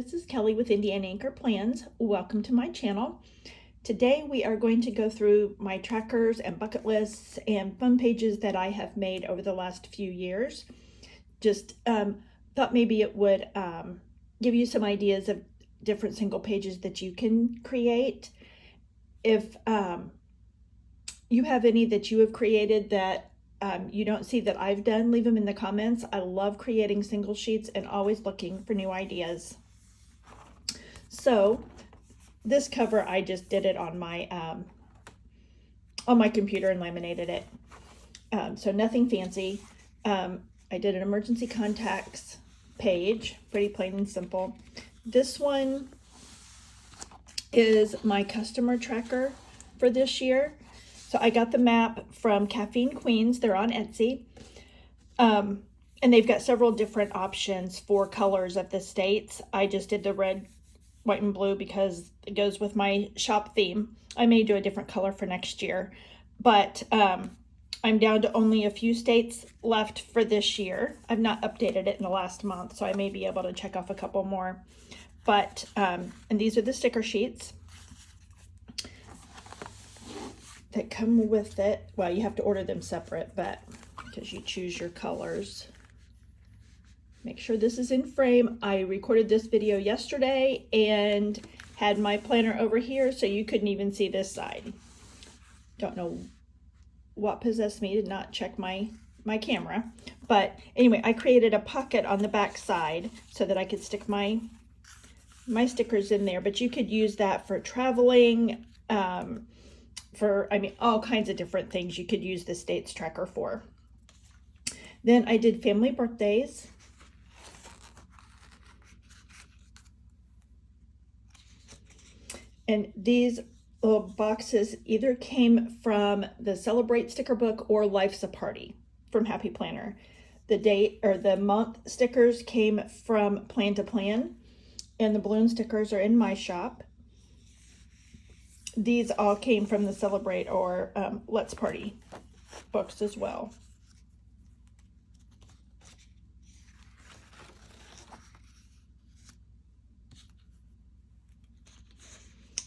this is Kelly with Indiana Anchor Plans. Welcome to my channel. Today we are going to go through my trackers and bucket lists and fun pages that I have made over the last few years. Just thought maybe it would give you some ideas of different single pages that you can create. If you have any that you have created that you don't see that I've done, leave them in the comments. I love creating single sheets and always looking for new ideas. So this cover, I just did it on my computer and laminated it. So nothing fancy. I did an emergency contacts page, pretty plain and simple. This one is my customer tracker for this year. So I got the map from Caffeine Queens. They're on Etsy. And they've got several different options for colors of the states. I just did the red, white, and blue because it goes with my shop theme. I may do a different color for next year. But I'm down to only a few states left for this year. I've not updated it in the last month, so I may be able to check off a couple more. But, and these are the sticker sheets that come with it. Well, you have to order them separate, but because you choose your colors. Make sure this is in frame. I recorded this video yesterday and had my planner over here, so you couldn't even see this side. Don't know what possessed me to not check my camera. But anyway, I created a pocket on the back side so that I could stick my stickers in there, but you could use that for traveling, all kinds of different things you could use the states tracker for. Then I did family birthdays. And these little boxes either came from the Celebrate sticker book or Life's a Party from Happy Planner. The date or the month stickers came from Plan to Plan, and the balloon stickers are in my shop. These all came from the Celebrate or Let's Party books as well.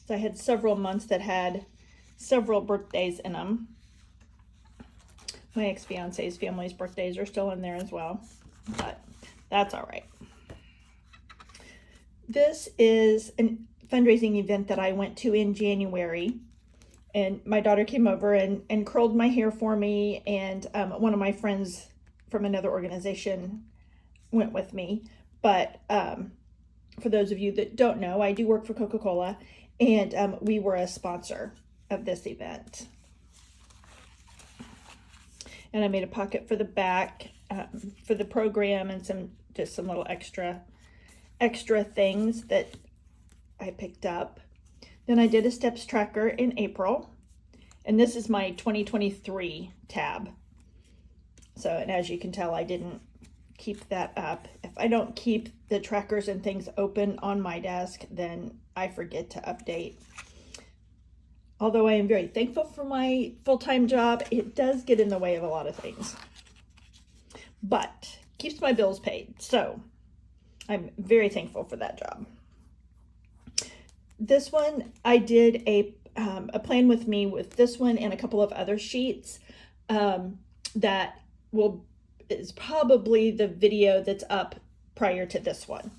So I had several months that had several birthdays in them. My ex-fiance's family's birthdays are still in there as well, but that's all right. This is a fundraising event that I went to in January, and my daughter came over and curled my hair for me, and one of my friends from another organization went with me. But for those of you that don't know, I do work for Coca-Cola, and we were a sponsor of this event. And I made a pocket for the back for the program and just some little extra things that I picked up. Then I did a steps tracker in April, and this is my 2023 tab. So, and as you can tell, I didn't keep that up. If I don't keep the trackers and things open on my desk, then I forget to update. Although I am very thankful for my full-time job, it does get in the way of a lot of things. But keeps my bills paid, so I'm very thankful for that job. This one, I did a plan with me with this one and a couple of other sheets that is probably the video that's up prior to this one.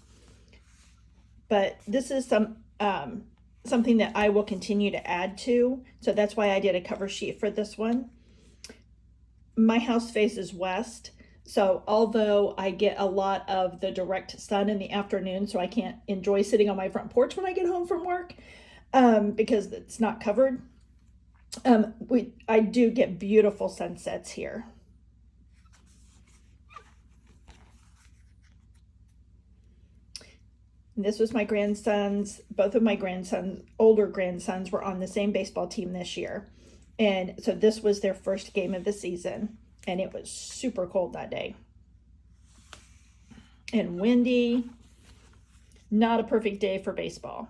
But this is something that I will continue to add to, so that's why I did a cover sheet for this one. My house faces west, so although I get a lot of the direct sun in the afternoon, so I can't enjoy sitting on my front porch when I get home from work because it's not covered, I do get beautiful sunsets here. And this was my grandsons. Both of my grandsons, older grandsons, were on the same baseball team this year. And so this was their first game of the season. And it was super cold that day. And windy. Not a perfect day for baseball.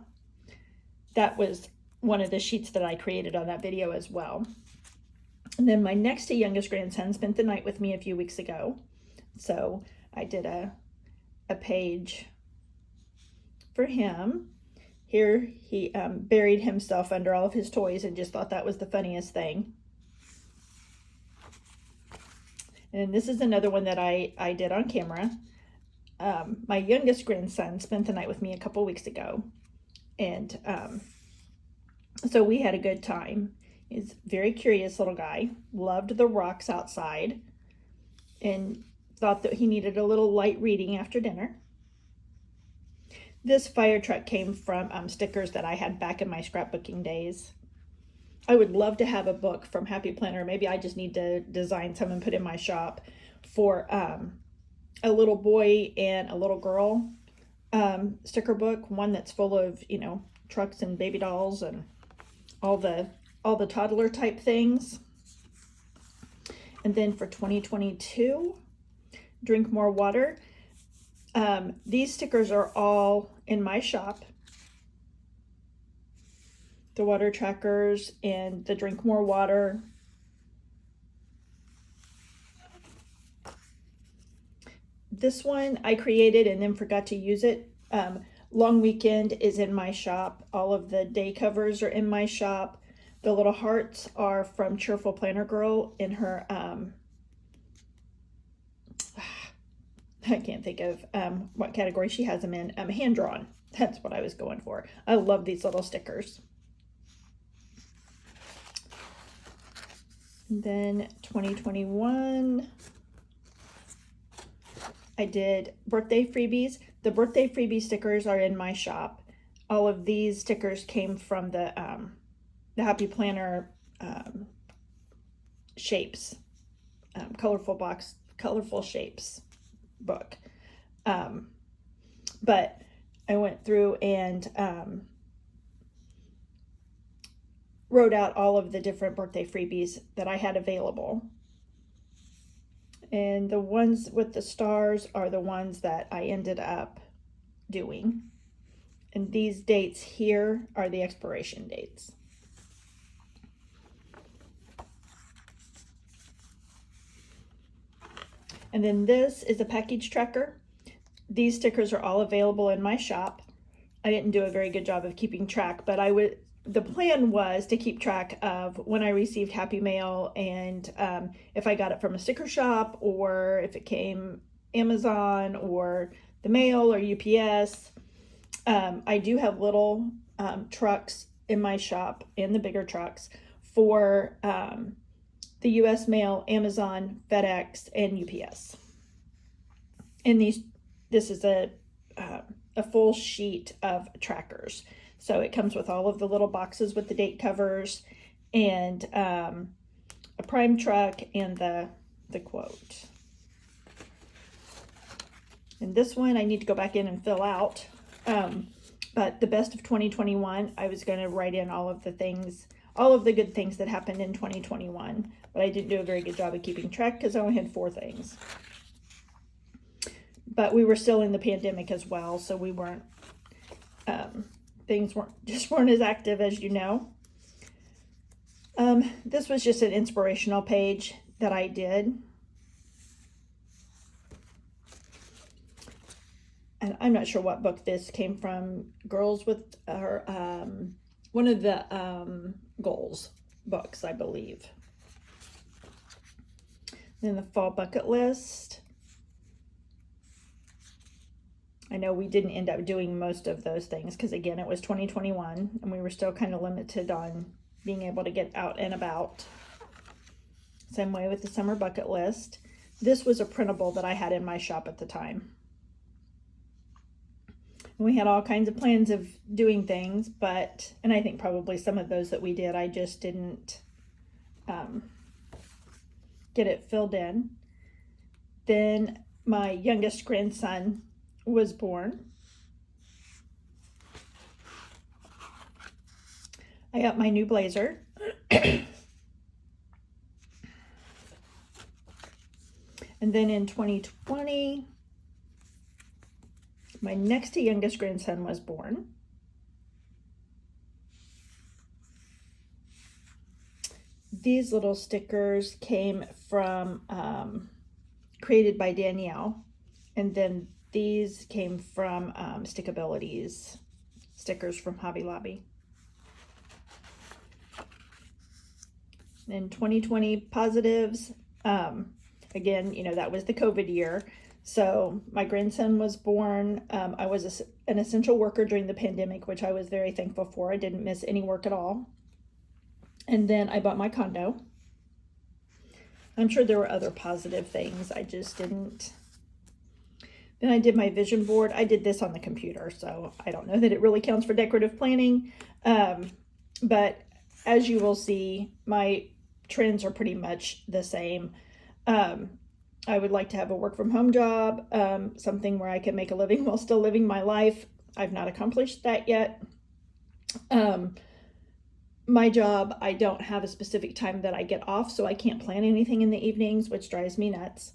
That was one of the sheets that I created on that video as well. And then my next to youngest grandson spent the night with me a few weeks ago. So I did a page for him. Here he buried himself under all of his toys and just thought that was the funniest thing. And this is another one that I did on camera. My youngest grandson spent the night with me a couple weeks ago. And so we had a good time. He's a very curious little guy, loved the rocks outside, and thought that he needed a little light reading after dinner. This fire truck came from stickers that I had back in my scrapbooking days. I would love to have a book from Happy Planner. Maybe I just need to design some and put in my shop for a little boy and a little girl sticker book, one that's full of, you know, trucks and baby dolls and all the toddler type things. And then for 2022, drink more water. These stickers are all in my shop. The water trackers and the drink more water. This one I created and then forgot to use it. Long Weekend is in my shop. All of the day covers are in my shop. The little hearts are from Cheerful Planner Girl in her, I can't think of what category she has them in. Hand drawn. That's what I was going for. I love these little stickers. And then 2021, I did birthday freebies. The birthday freebie stickers are in my shop. All of these stickers came from the Happy Planner shapes, colorful shapes book. But I went through and wrote out all of the different birthday freebies that I had available. And the ones with the stars are the ones that I ended up doing. And these dates here are the expiration dates. And then this is a package tracker. These stickers are all available in my shop. I didn't do a very good job of keeping track, but the plan was to keep track of when I received Happy Mail and if I got it from a sticker shop or if it came Amazon or the mail or UPS. I do have little trucks in my shop and the bigger trucks for the US Mail, Amazon, FedEx, and UPS. And this is a full sheet of trackers. So it comes with all of the little boxes with the date covers and a prime truck and the quote. And this one I need to go back in and fill out. But the best of 2021, I was going to write in all of the good things that happened in 2021. But I didn't do a very good job of keeping track because I only had 4 things. But we were still in the pandemic as well, so we weren't, things weren't as active as you know. This was just an inspirational page that I did. And I'm not sure what book this came from. Girls with her, one of the goals books, I believe. Then the fall bucket list. I know we didn't end up doing most of those things because, again, it was 2021 and we were still kind of limited on being able to get out and about. Same way with the summer bucket list. This was a printable that I had in my shop at the time. We had all kinds of plans of doing things, and I think probably some of those that we did, I just didn't get it filled in. Then my youngest grandson was born. I got my new blazer. And then in 2020, my next to youngest grandson was born. These little stickers came from, created by Danielle. And then these came from Stickabilities stickers from Hobby Lobby. In 2020 positives, again, you know, that was the COVID year. So my grandson was born. I was an essential worker during the pandemic, which I was very thankful for. I didn't miss any work at all. And then I bought my condo. I'm sure there were other positive things. I just didn't. Then I did my vision board. I did this on the computer, so I don't know that it really counts for decorative planning. But as you will see, my trends are pretty much the same. I would like to have a work from home job, something where I can make a living while still living my life. I've not accomplished that yet. My job, I don't have a specific time that I get off, so I can't plan anything in the evenings, which drives me nuts.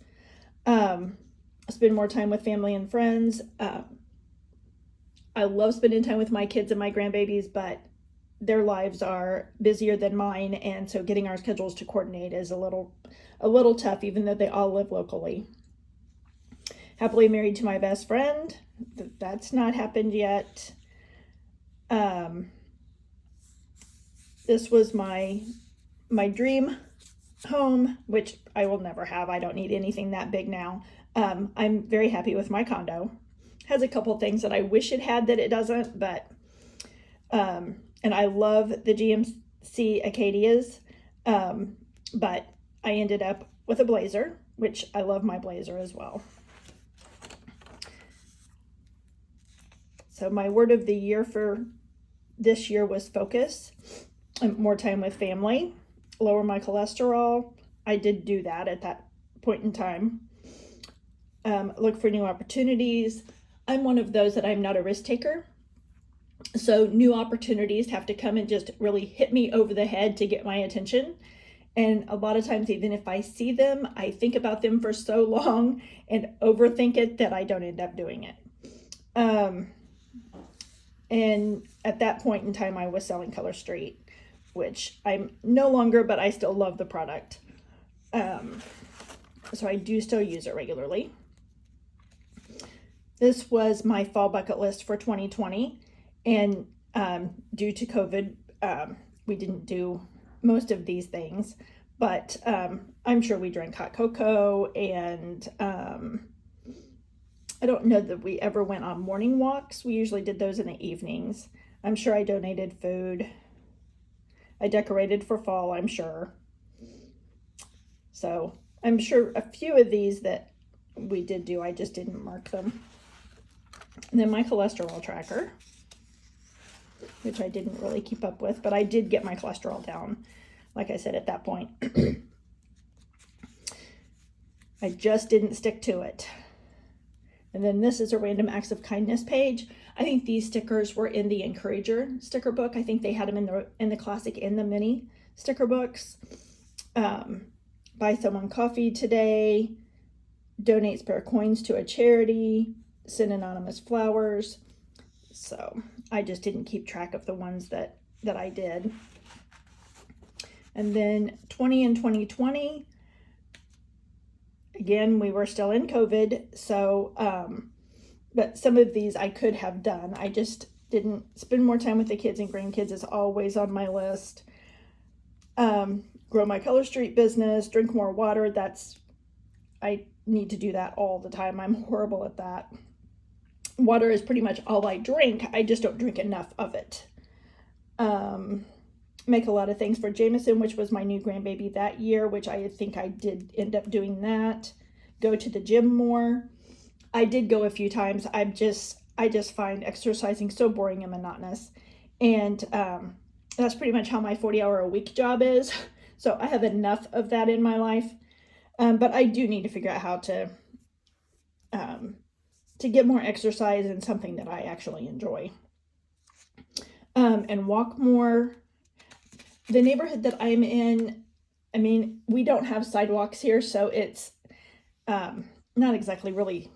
Spend more time with family and friends. I love spending time with my kids and my grandbabies, but their lives are busier than mine, and so getting our schedules to coordinate is a little tough, even though they all live locally. Happily married to my best friend. That's not happened yet. This was my dream home, which I will never have. I don't need anything that big now. I'm very happy with my condo. Has a couple things that I wish it had that it doesn't, but and I love the GMC Acadias, but I ended up with a Blazer, which I love my Blazer as well. So my word of the year for this year was focus, more time with family, lower my cholesterol. I did do that at that point in time. Look for new opportunities. I'm one of those that I'm not a risk taker. So new opportunities have to come and just really hit me over the head to get my attention. And a lot of times, even if I see them, I think about them for so long and overthink it that I don't end up doing it. And at that point in time, I was selling Color Street, which I'm no longer, but I still love the product. So I do still use it regularly. This was my fall bucket list for 2020. And due to COVID, we didn't do most of these things, but I'm sure we drank hot cocoa, and I don't know that we ever went on morning walks. We usually did those in the evenings. I'm sure I donated food. I decorated for fall, I'm sure. So I'm sure a few of these that we did do, I just didn't mark them. And then my cholesterol tracker, which I didn't really keep up with, but I did get my cholesterol down, like I said, at that point. I just didn't stick to it. And then this is a random acts of kindness page. I think these stickers were in the Encourager sticker book. I think they had them in the classic and the mini sticker books. Buy someone coffee today, donate spare coins to a charity, send anonymous flowers. So I just didn't keep track of the ones that I did. And then 20 and 2020, again, we were still in COVID. So, but some of these I could have done. I just didn't. Spend more time with the kids and grandkids is always on my list. Grow my Color Street business, drink more water. I need to do that all the time. I'm horrible at that. Water is pretty much all I drink. I just don't drink enough of it. Make a lot of things for Jameson, which was my new grandbaby that year, which I think I did end up doing that. Go to the gym more. I did go a few times. I just find exercising so boring and monotonous. And that's pretty much how my 40-hour-a-week job is. So I have enough of that in my life. But I do need to figure out how to get more exercise and something that I actually enjoy. And walk more. The neighborhood that I'm in, I mean, we don't have sidewalks here, so it's not exactly really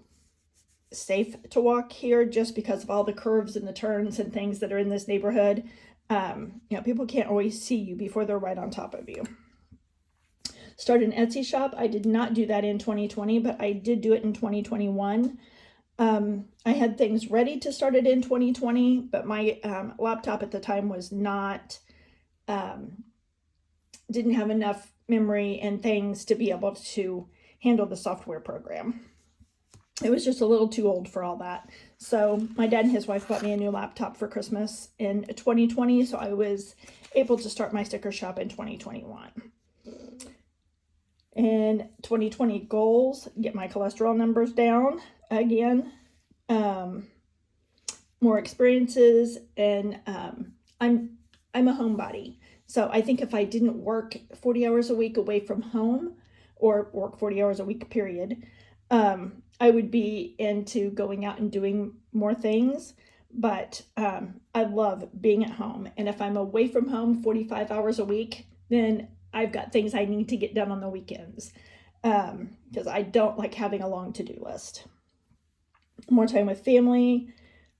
safe to walk here just because of all the curves and the turns and things that are in this neighborhood. People can't always see you before they're right on top of you. Start an Etsy shop. I did not do that in 2020, but I did do it in 2021. I had things ready to start it in 2020, but my laptop at the time was not, didn't have enough memory and things to be able to handle the software program. It was just a little too old for all that. So my dad and his wife bought me a new laptop for Christmas in 2020. So I was able to start my sticker shop in 2021. And 2020 goals, get my cholesterol numbers down again, more experiences, and I'm a homebody. So I think if I didn't work 40 hours a week away from home, or work 40 hours a week, period, I would be into going out and doing more things. But I love being at home. And if I'm away from home 45 hours a week, then I've got things I need to get done on the weekends, because I don't like having a long to-do list. More time with family,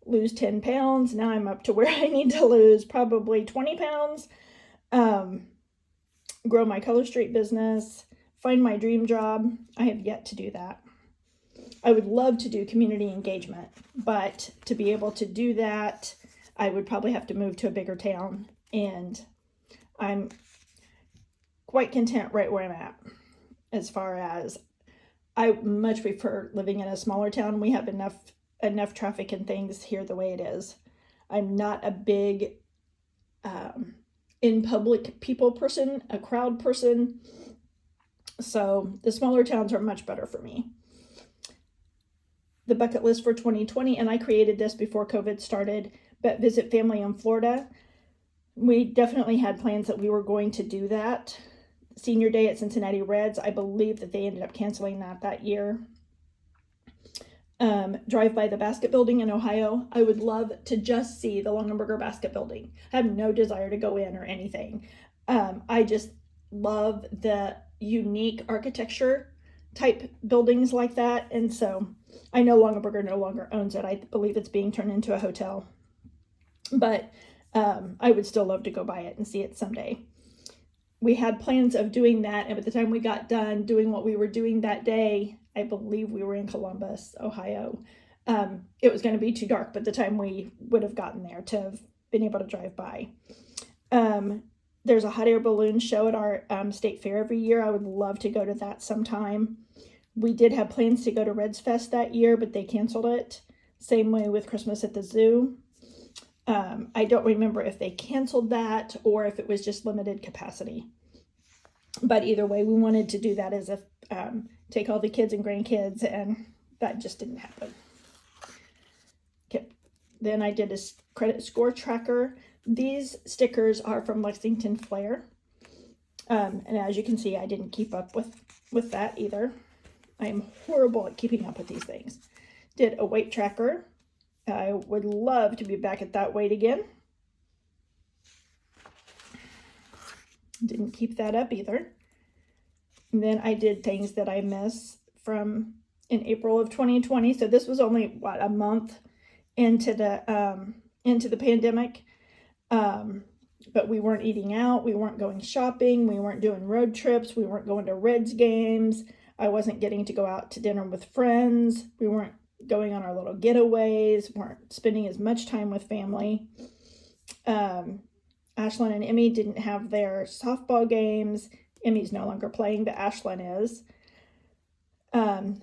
lose 10 pounds. Now I'm up to where I need to lose probably 20 pounds. Grow my Color Street business, find my dream job. I have yet to do that. I would love to do community engagement, but to be able to do that, I would probably have to move to a bigger town, and I'm quite content right where I'm at. As far as, I much prefer living in a smaller town. We have enough traffic and things here the way it is. I'm not a big in public people person, a crowd person. So the smaller towns are much better for me. The bucket list for 2020, and I created this before COVID started, but visit family in Florida. We definitely had plans that we were going to do that. Senior Day at Cincinnati Reds, I believe that they ended up canceling that year. Drive by the basket building in Ohio. I would love to just see the Longaberger basket building. I have no desire to go in or anything. I just love the unique architecture type buildings like that. And so I know Longaberger no longer owns it. I believe it's being turned into a hotel. But I would still love to go by it and see it someday. We had plans of doing that, and by the time we got done doing what we were doing that day, I believe we were in Columbus, Ohio. It was going to be too dark by the time we would have gotten there to have been able to drive by. There's a hot air balloon show at our state fair every year. I would love to go to that sometime. We did have plans to go to Reds Fest that year, but they canceled it. Same way with Christmas at the zoo. I don't remember if they canceled that or if it was just limited capacity. But either way, we wanted to do that as a take all the kids and grandkids, and that just didn't happen. Okay. Then I did a credit score tracker. These stickers are from Lexington Flair. And as you can see, I didn't keep up with that either. I am horrible at keeping up with these things. Did a weight tracker. I would love to be back at that weight again. Didn't keep that up either. And then I did things that I miss from in April of 2020. So this was only, a month into the pandemic. But we weren't eating out. We weren't going shopping. We weren't doing road trips. We weren't going to Reds games. I wasn't getting to go out to dinner with friends. We weren't going on our little getaways, weren't spending as much time with family. Ashlyn and Emmy didn't have their softball games. Emmy's no longer playing, but Ashlyn is.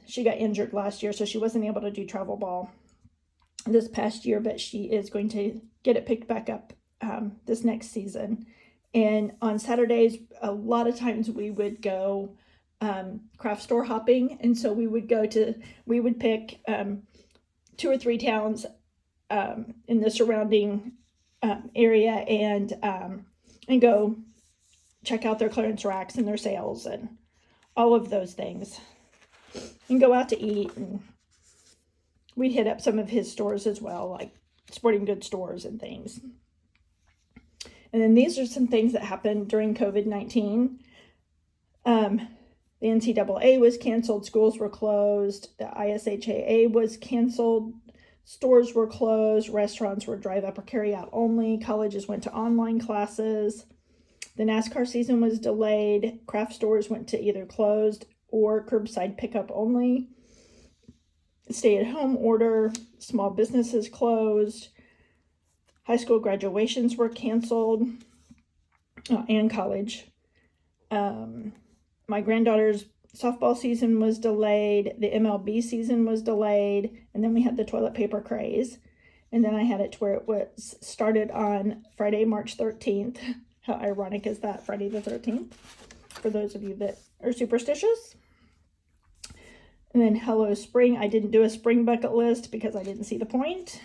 She got injured last year, so she wasn't able to do travel ball this past year, but she is going to get it picked back up this next season. And on Saturdays, a lot of times we would go craft store hopping, and so we would pick 2 or 3 towns in the surrounding area and go check out their clearance racks and their sales and all of those things, and go out to eat. And we'd hit up some of his stores as well, like sporting goods stores and things. And then these are some things that happened during COVID-19. The NCAA was canceled, schools were closed, the ISHAA was canceled, stores were closed, restaurants were drive-up or carry-out only, colleges went to online classes, the NASCAR season was delayed, craft stores went to either closed or curbside pickup only. stay-at-home order, small businesses closed, high school graduations were canceled, and college. My granddaughter's softball season was delayed, the MLB season was delayed, and then we had the toilet paper craze. And then I had it to where it was started on Friday, March 13th. How ironic is that, Friday the 13th, for those of you that are superstitious. And then hello spring. I didn't do a spring bucket list because I didn't see the point.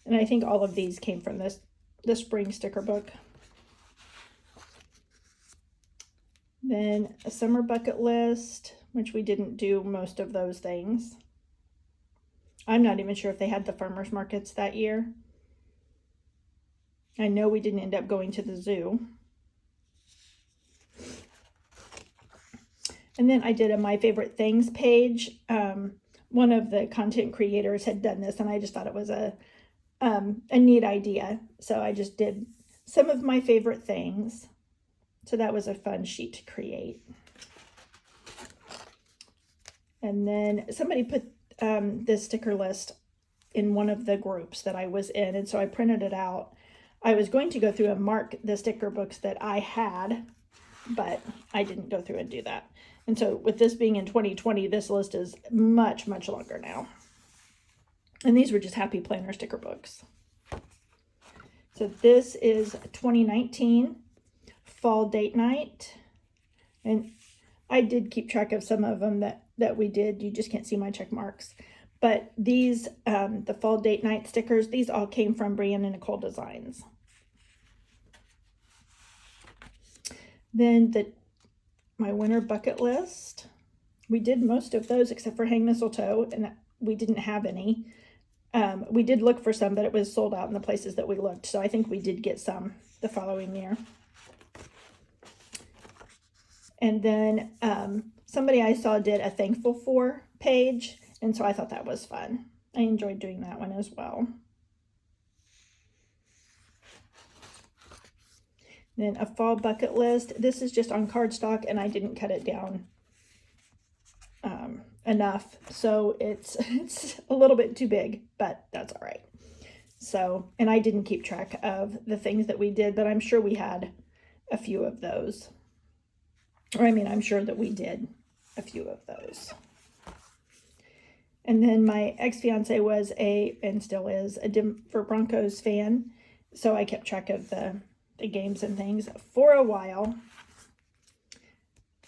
And I think all of these came from the spring sticker book. Then a summer bucket list, which we didn't do most of those things. I'm not even sure if they had the farmers markets that year. I know we didn't end up going to the zoo. And then I did a My Favorite Things page. One of the content creators had done this, and I just thought it was a neat idea. So I just did some of my favorite things. So that was a fun sheet to create. And then somebody put this sticker list in one of the groups that I was in, and so I printed it out. I was going to go through and mark the sticker books that I had, but I didn't go through and do that. And so with this being in 2020, this list is much, much longer now. And these were just Happy Planner sticker books. So this is 2019 fall date night. And I did keep track of some of them that we did. You just can't see my check marks. But these, the fall date night stickers, these all came from Brianne and Nicole Designs. Then my winter bucket list. We did most of those except for hang mistletoe, and we didn't have any. We did look for some, but it was sold out in the places that we looked. So I think we did get some the following year. And then somebody I saw did a thankful for page, and so I thought that was fun. I enjoyed doing that one as well. Then a fall bucket list. This is just on cardstock, and I didn't cut it down enough, so it's a little bit too big, but that's all right. So, and I didn't keep track of the things that we did, but I'm sure we had a few of those. Or I mean, I'm sure that we did a few of those. And then my ex-fiance was and still is, a Denver Broncos fan, so I kept track of the games and things for a while.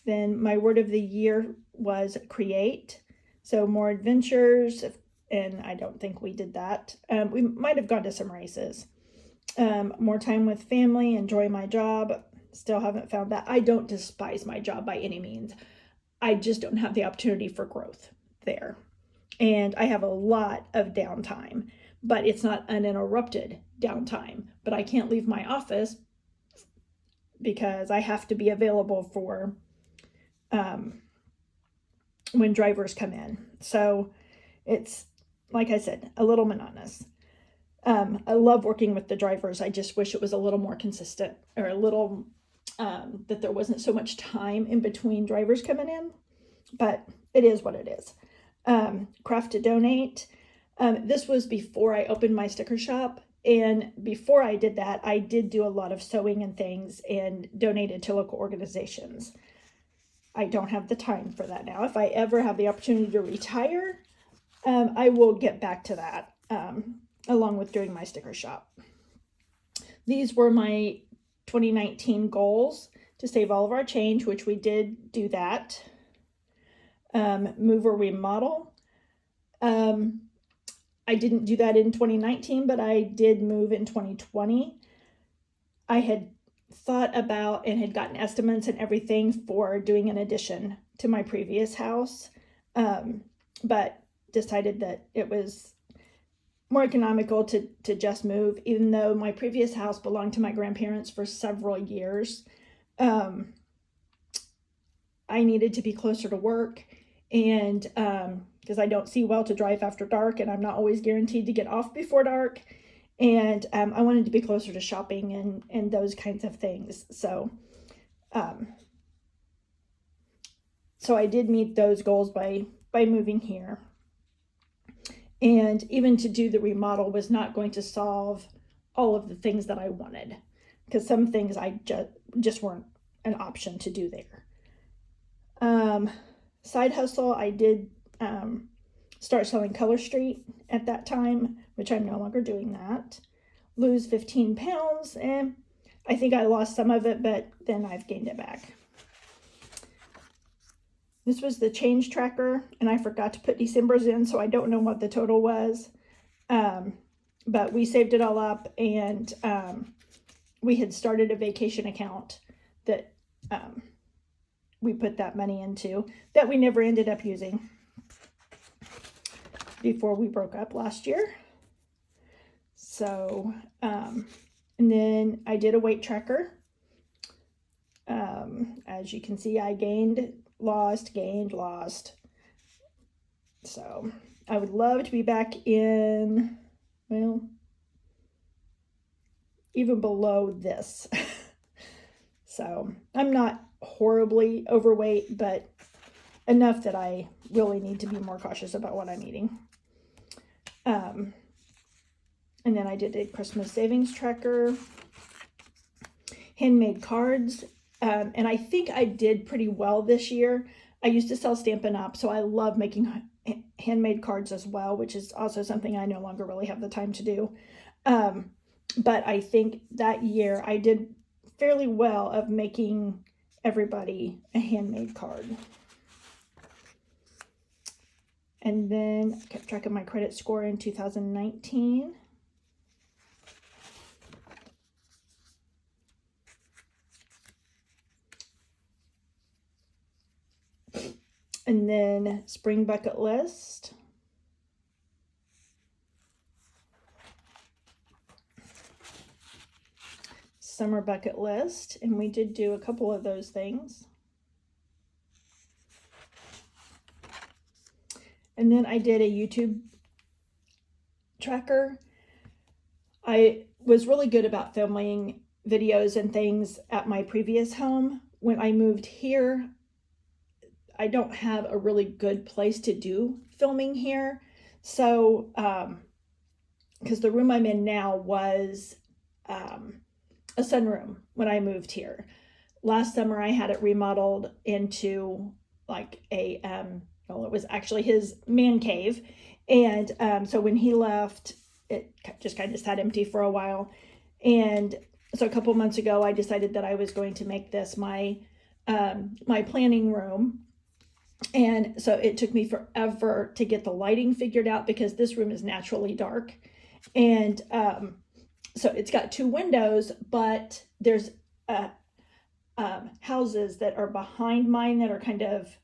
Then my word of the year was create. So more adventures, and I don't think we did that. We might have gone to some races. More time with family, enjoy my job. Still haven't found that. I don't despise my job by any means. I just don't have the opportunity for growth there. And I have a lot of downtime, but it's not uninterrupted downtime. But I can't leave my office because I have to be available for when drivers come in. So it's, like I said, a little monotonous. I love working with the drivers. I just wish it was a little more consistent, or a little, that there wasn't so much time in between drivers coming in, but it is what it is. Craft to donate. This was before I opened my sticker shop. And before I did that, I did do a lot of sewing and things and donated to local organizations. I don't have the time for that now. If I ever have the opportunity to retire, I will get back to that, along with doing my sticker shop. These were my 2019 goals: to save all of our change, which we did do that. Move or remodel. I didn't do that in 2019, but I did move in 2020. I had thought about and had gotten estimates and everything for doing an addition to my previous house, but decided that it was more economical to just move, even though my previous house belonged to my grandparents for several years. I needed to be closer to work, and because I don't see well to drive after dark, and I'm not always guaranteed to get off before dark. And I wanted to be closer to shopping and those kinds of things. So so I did meet those goals by moving here. And even to do the remodel was not going to solve all of the things that I wanted, because some things I just weren't an option to do there. Side hustle, I did start selling Color Street at that time, which I'm no longer doing that. Lose 15 pounds, and I think I lost some of it, but then I've gained it back. This was the change tracker, and I forgot to put December's in, so I don't know what the total was. But we saved it all up, and we had started a vacation account that we put that money into that we never ended up using before we broke up last year. So, and then I did a weight tracker. As you can see, I gained, lost. So I would love to be back in, well, even below this. So I'm not horribly overweight, but enough that I really need to be more cautious about what I'm eating. And then I did a Christmas savings tracker, handmade cards. And I think I did pretty well this year. I used to sell Stampin' Up, so I love making handmade cards as well, which is also something I no longer really have the time to do. But I think that year I did fairly well of making everybody a handmade card. And then I kept track of my credit score in 2019. And then spring bucket list. Summer bucket list. And we did do a couple of those things. And then I did a YouTube tracker. I was really good about filming videos and things at my previous home. When I moved here, I don't have a really good place to do filming here. So, because the room I'm in now was a sunroom when I moved here. Last summer, I had it remodeled into like a, well, it was actually his man cave. And so when he left, it just kind of sat empty for a while. And so a couple months ago, I decided that I was going to make this my my planning room. And so it took me forever to get the lighting figured out because this room is naturally dark. And so it's got 2 windows, but there's houses that are behind mine that are kind of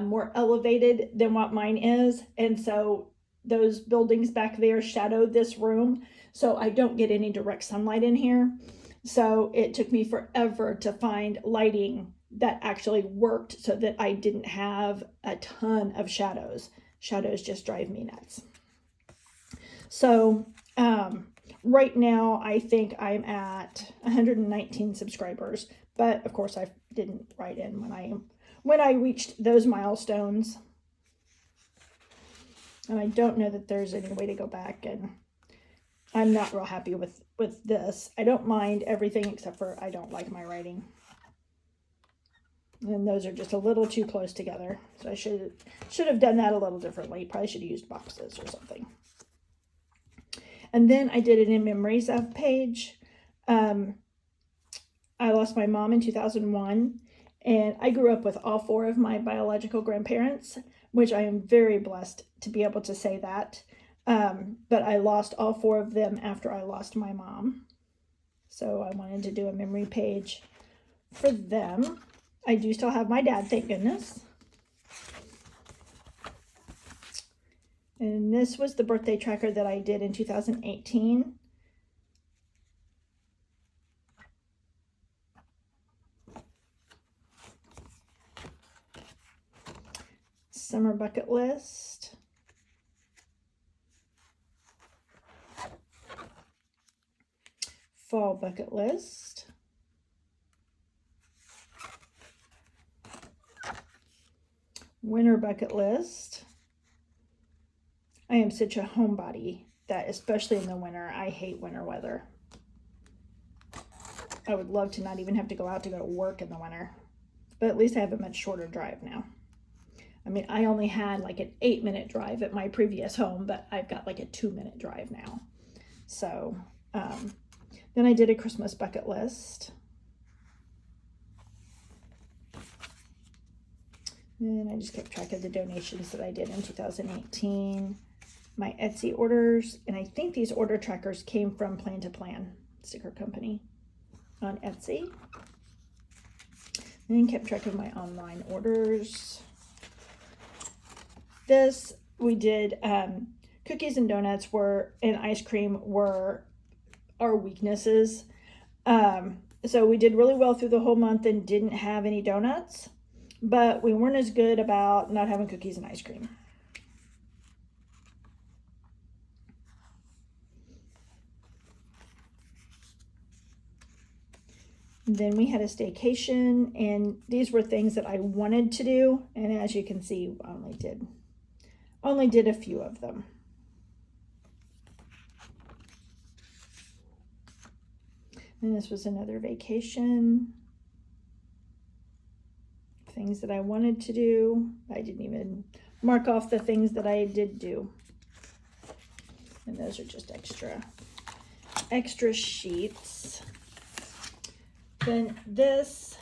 more elevated than what mine is. And so those buildings back there shadow this room. So I don't get any direct sunlight in here. So it took me forever to find lighting that actually worked so that I didn't have a ton of shadows. Shadows just drive me nuts. So right now I think I'm at 119 subscribers, but of course I didn't write in when I reached those milestones. And I don't know that there's any way to go back, and I'm not real happy with this. I don't mind everything except for I don't like my writing. And those are just a little too close together. So I should have done that a little differently. Probably should have used boxes or something. And then I did an in memories of page. I lost my mom in 2001. And I grew up with all 4 of my biological grandparents, which I am very blessed to be able to say that. But I lost all 4 of them after I lost my mom. So I wanted to do a memory page for them. I do still have my dad, thank goodness. And this was the birthday tracker that I did in 2018. Summer bucket list. Fall bucket list. winter bucket list. I am such a homebody that, especially in the winter, I hate winter weather. I would love to not even have to go out to go to work in the winter, but at least I have a much shorter drive now. I mean, I only had like an 8-minute drive at my previous home, but I've got like a 2-minute drive now. So then I did a Christmas bucket list. And I just kept track of the donations that I did in 2018, my Etsy orders, and I think these order trackers came from Plan to Plan sticker company on Etsy. And then kept track of my online orders. This we did cookies and donuts and ice cream were our weaknesses. So we did really well through the whole month and didn't have any donuts, but we weren't as good about not having cookies and ice cream. Then we had a staycation, and these were things that I wanted to do, and as you can see, only did a few of them. And this was another vacation. Things that I wanted to do. I didn't even mark off the things that I did do. And those are just extra sheets. Then this,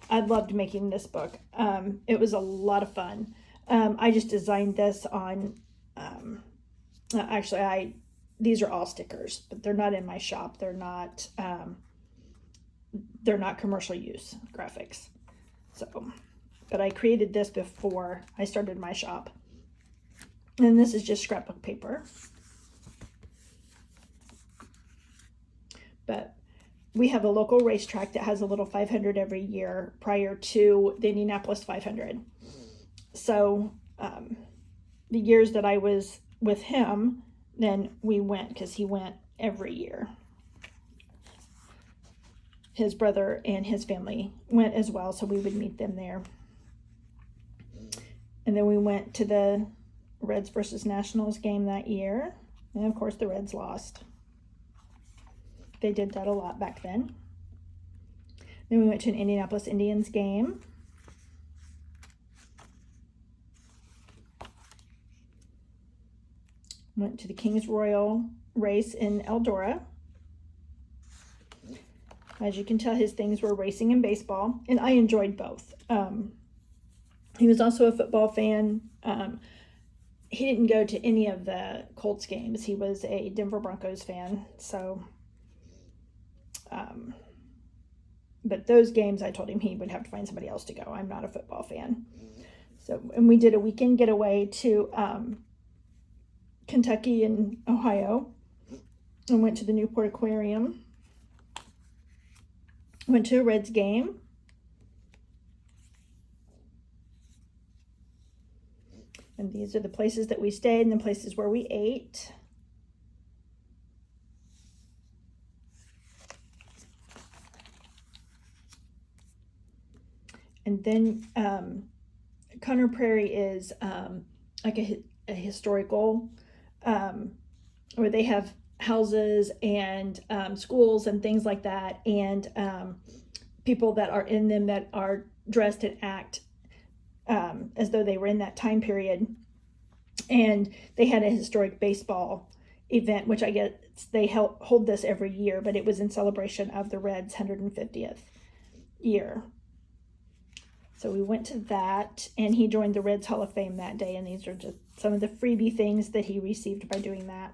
I loved making this book. It was a lot of fun. I just designed this on, these are all stickers, but they're not in my shop. They're not commercial use graphics. So, but I created this before I started my shop. And this is just scrapbook paper. But we have a local racetrack that has a little 500 every year prior to the Indianapolis 500. So the years that I was with him, then we went because he went every year. His brother and his family went as well, so we would meet them there. And then we went to the Reds versus Nationals game that year. And of course the Reds lost. They did that a lot back then. Then we went to an Indianapolis Indians game. Went to the Kings Royal race in Eldora. As you can tell, his things were racing and baseball, and I enjoyed both. He was also a football fan. He didn't go to any of the Colts games. He was a Denver Broncos fan. So, but those games, I told him he would have to find somebody else to go. I'm not a football fan. So, and we did a weekend getaway to Kentucky and Ohio, and went to the Newport Aquarium. Went to a Reds game. And these are the places that we stayed and the places where we ate. And then Conner Prairie is like a historical, where they have houses and schools and things like that, and people that are in them that are dressed and act as though they were in that time period. And they had a historic baseball event, which I guess they hold this every year, but it was in celebration of the Reds' 150th year. So we went to that, and he joined the Reds Hall of Fame that day, and these are just some of the freebie things that he received by doing that.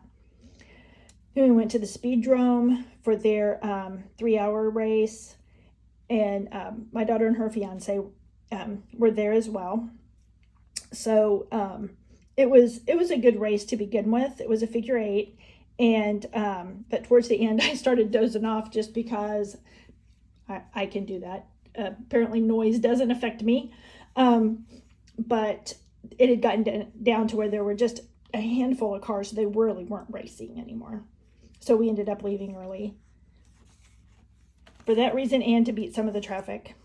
Then we went to the Speedrome for their 3-hour race, and my daughter and her fiance were there as well. So it was a good race to begin with. It was a figure 8, and but towards the end I started dozing off just because I can do that. Apparently noise doesn't affect me, but it had gotten down to where there were just a handful of cars, so they really weren't racing anymore. So we ended up leaving early for that reason and to beat some of the traffic.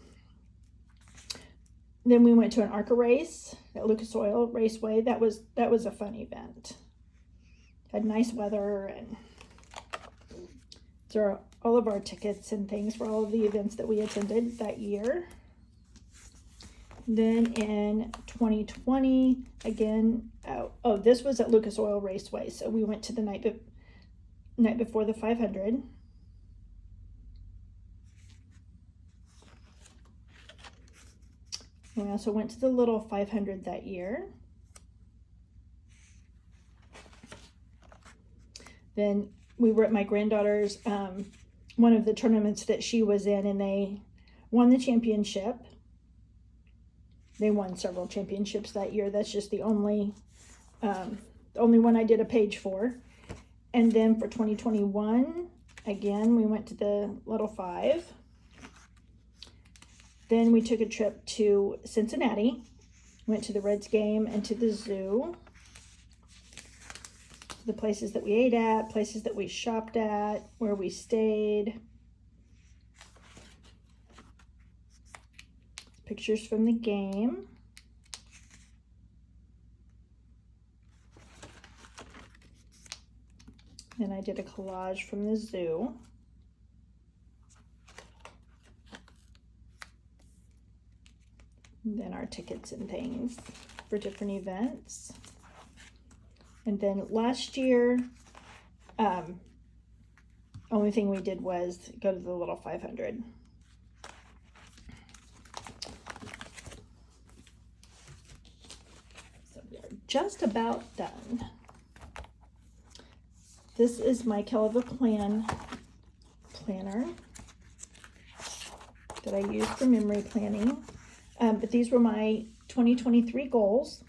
Then we went to an ARCA race at Lucas Oil Raceway. That was a fun event. Had nice weather, and there are all of our tickets and things for all of the events that we attended that year. Then in 2020, again, this was at Lucas Oil Raceway. So we went to the night before the 500. We also went to the little 500 that year. Then we were at my granddaughter's, one of the tournaments that she was in, and they won the championship. They won several championships that year. That's just the only one I did a page for. And then for 2021, again, we went to the Little 5. Then we took a trip to Cincinnati, went to the Reds game and to the zoo. The places that we ate at, places that we shopped at, where we stayed. Pictures from the game. Then I did a collage from the zoo. And then our tickets and things for different events. And then last year, only thing we did was go to the Little 500. So we are just about done. This is my Kelva planner that I use for memory planning. But these were my 2023 goals.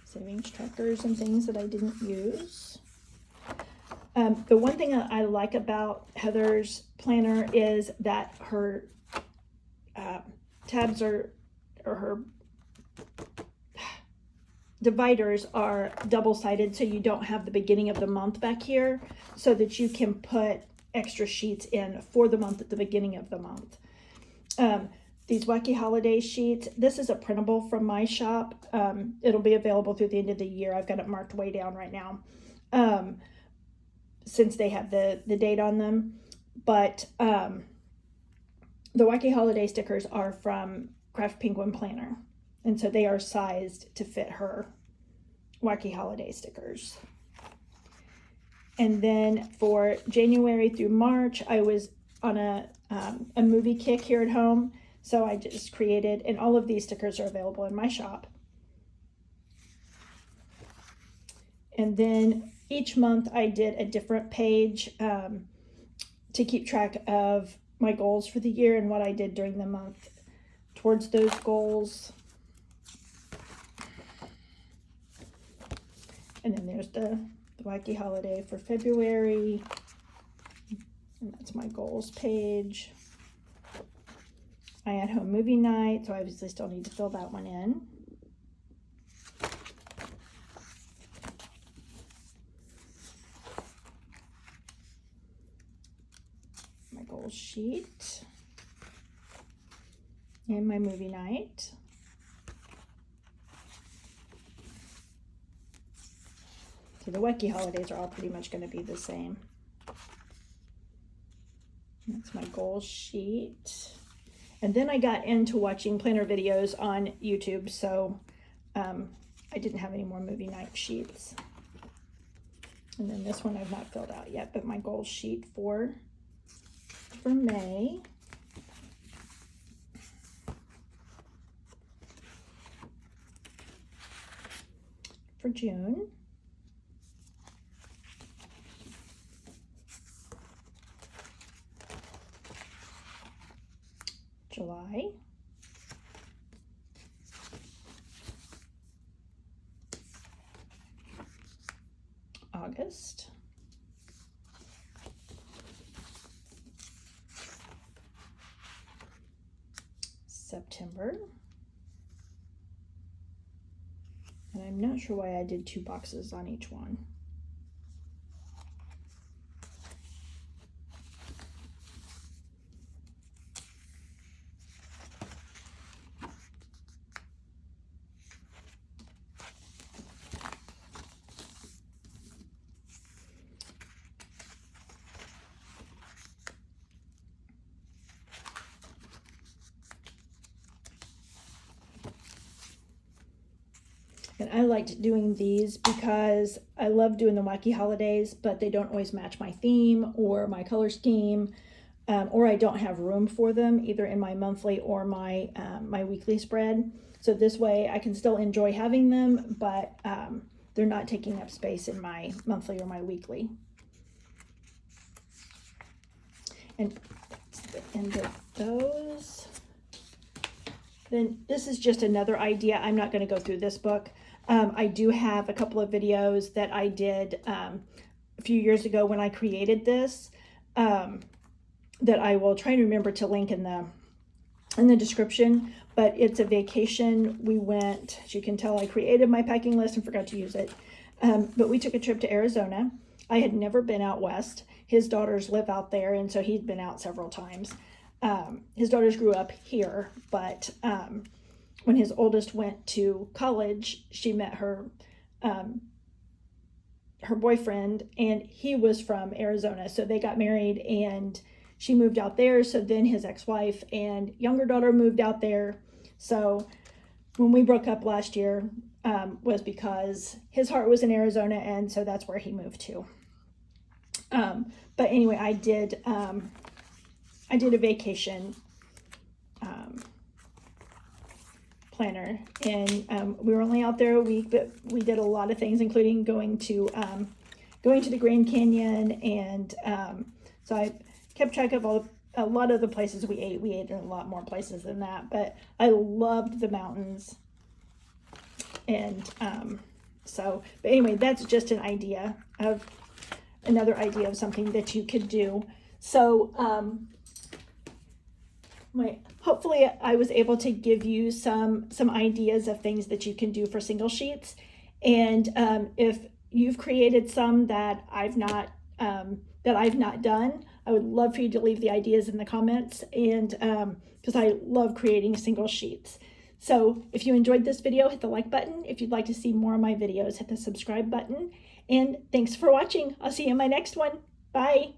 Savings trackers and things that I didn't use. The one thing I like about Heather's planner is that her tabs or her dividers are double-sided, so you don't have the beginning of the month back here, so that you can put extra sheets in for the month at the beginning of the month. These Wacky Holiday sheets, this is a printable from my shop. It'll be available through the end of the year. I've got it marked way down right now, since they have the date on them. But the Wacky Holiday stickers are from Craft Penguin Planner, and so they are sized to fit her Wacky Holiday stickers. And then for January through March, I was on a movie kick here at home. So I just created, and all of these stickers are available in my shop. And then each month I did a different page to keep track of my goals for the year and what I did during the month towards those goals. And then there's the Wacky Holiday for February. And that's my goals page. I at home movie night, so I obviously still need to fill that one in. My goals sheet. And my movie night. So the Wacky Holidays are all pretty much going to be the same. That's my goals sheet. And then I got into watching planner videos on YouTube, so I didn't have any more movie night sheets. And then this one I've not filled out yet, but my goals sheet for May. For June. July, August, September, and I'm not sure why I did 2 boxes on each one. And I liked doing these because I love doing the wacky holidays, but they don't always match my theme or my color scheme, or I don't have room for them either in my monthly or my my weekly spread. So this way I can still enjoy having them, but they're not taking up space in my monthly or my weekly. And that's the end of those. Then this is just another idea. I'm not going to go through this book. I do have a couple of videos that I did a few years ago when I created this that I will try to remember to link in the description. But it's a vacation. We went, as you can tell, I created my packing list and forgot to use it. But we took a trip to Arizona. I had never been out west. His daughters live out there, and so he'd been out several times. His daughters grew up here, but when his oldest went to college, she met her her boyfriend, and he was from Arizona. So they got married, and she moved out there. So then his ex-wife and younger daughter moved out there. So when we broke up last year, was because his heart was in Arizona, and so that's where he moved to. But anyway, I did a vacation planner, and we were only out there a week, but we did a lot of things, including going to the Grand Canyon, and so I kept track of a lot of the places we ate. We ate in a lot more places than that, but I loved the mountains. And but anyway, that's just another idea of something that you could do. So hopefully I was able to give you some ideas of things that you can do for single sheets. And if you've created some that I've not done, I would love for you to leave the ideas in the comments, and because I love creating single sheets. So if you enjoyed this video, hit the like button. If you'd like to see more of my videos, hit the subscribe button. And thanks for watching. I'll see you in my next one. Bye.